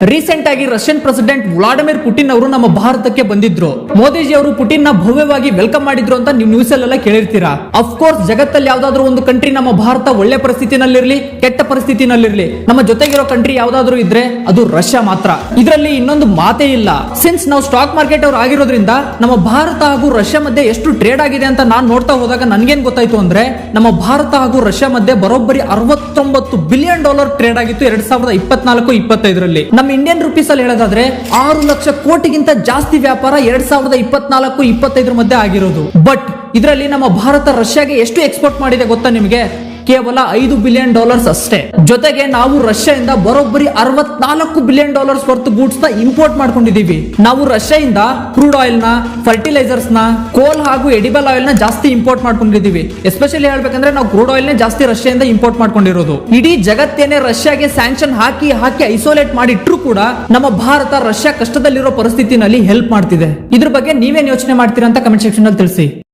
Recent ಆಗಿ Russian president Vladimir Putin ಅವರು ನಮ್ಮ ಭಾರತಕ್ಕೆ ಬಂದಿದ್ರು. ಮೋದಿಜಿ ಅವರು ಪುಟಿನ್ ನ ಭವ್ಯವಾಗಿ ವೆಲ್ಕಮ್ ಮಾಡಿದ್ರು ಅಂತ ನೀವು ನ್ಯೂಸ್ ಅಲ್ಲೆಲ್ಲ ಕೇಳಿರ್ತೀರಾ. ಅಫ್ಕೋರ್ಸ್ ಜಗತ್ತಲ್ಲಿ ಯಾವ್ದಾದ್ರು ಒಂದು ಕಂಟ್ರಿ ನಮ್ಮ ಭಾರತ ಒಳ್ಳೆ ಪರಿಸ್ಥಿತಿನಲ್ಲಿರ್ಲಿ ಕೆಟ್ಟ ಪರಿಸ್ಥಿತಿನಲ್ಲಿರ್ಲಿ ನಮ್ಮ ಜೊತೆಗಿರೋ ಕಂಟ್ರಿ ಯಾವ್ದಾದ್ರು ಇದ್ರೆ ಅದು ರಷ್ಯಾ ಮಾತ್ರ. ಇದರಲ್ಲಿ ಇನ್ನೊಂದು ಮಾತೇ ಇಲ್ಲ. ಸಿನ್ಸ್ ನಾವು ಸ್ಟಾಕ್ ಮಾರ್ಕೆಟ್ ಅವ್ರು ಆಗಿರೋದ್ರಿಂದ ನಮ್ಮ ಭಾರತ ಹಾಗೂ ರಷ್ಯಾ ಮಧ್ಯೆ ಎಷ್ಟು ಟ್ರೇಡ್ ಆಗಿದೆ ಅಂತ ನಾನು ನೋಡ್ತಾ ಹೋದಾಗ ನನ್ಗೇನ್ ಗೊತ್ತಾಯ್ತು ಅಂದ್ರೆ ನಮ್ಮ ಭಾರತ ಹಾಗೂ ರಷ್ಯಾ ಮಧ್ಯೆ ಬರೋಬ್ಬರಿ $69 ಬಿಲಿಯನ್ ಟ್ರೇಡ್ ಆಗಿತ್ತು 2024-25ರಲ್ಲಿ. ನಮ್ಮ ಇಂಡಿಯನ್ ರುಪೀಸ್ ಅಲ್ಲಿ ಹೇಳೋದಾದ್ರೆ 6 ಲಕ್ಷ ಕೋಟಿಗಿಂತ ಜಾಸ್ತಿ ವ್ಯಾಪಾರ 2024-25 ಮಧ್ಯೆ ಆಗಿರೋದು. ಬಟ್ ಇದರಲ್ಲಿ ನಮ್ಮ ಭಾರತ ರಷ್ಯಾಗೆ ಎಷ್ಟು ಎಕ್ಸ್ಪೋರ್ಟ್ ಮಾಡಿದೆ ಗೊತ್ತಾ ನಿಮಗೆ? ಕೇವಲ $5 ಬಿಲಿಯನ್ ಅಷ್ಟೇ. ಜೊತೆಗೆ ನಾವು ರಷ್ಯಾದಿಂದ ಬರೋಬ್ಬರಿ $64 ಬಿಲಿಯನ್ ವರ್ತ್ ಗೂಡ್ಸ್ ನ ಇಂಪೋರ್ಟ್ ಮಾಡ್ಕೊಂಡಿದೀವಿ. ನಾವು ರಷ್ಯಾದಿಂದ ಕ್ರೂಡ್ ಆಯಿಲ್ ನ, ಫರ್ಟಿಲೈಸರ್ಸ್ ನ, ಕೋಲ್ ಹಾಗೂ ಎಡಿಬಲ್ ಆಯಿಲ್ ನ ಜಾಸ್ತಿ ಇಂಪೋರ್ಟ್ ಮಾಡ್ಕೊಂಡಿದೀವಿ. ಎಸ್ಪೆಷಲಿ ಹೇಳ್ಬೇಕಂದ್ರೆ ನಾವು ಕ್ರೂಡ್ ಆಯಿಲ್ ನೇ ಜಾಸ್ತಿ ರಷ್ಯಾದಿಂದ ಇಂಪೋರ್ಟ್ ಮಾಡ್ಕೊಂಡಿರೋದು. ಇಡೀ ಜಗತ್ತೇನೆ ರಷ್ಯಾಗೆ ಸ್ಯಾಂಕ್ಷನ್ ಹಾಕಿ ಐಸೋಲೇಟ್ ಮಾಡಿಟ್ರು ಕೂಡ ನಮ್ಮ ಭಾರತ ರಷ್ಯಾ ಕಷ್ಟದಲ್ಲಿರೋ ಪರಿಸ್ಥಿತಿನಲ್ಲಿ ಹೆಲ್ಪ್ ಮಾಡ್ತಿದೆ. ಇದ್ರ ಬಗ್ಗೆ ನೀವೇನ್ ಯೋಚನೆ ಮಾಡ್ತೀರಾ ಅಂತ ಕಮೆಂಟ್ ಸೆಕ್ಷನ್ ಅಲ್ಲಿ ತಿಳಿಸಿ.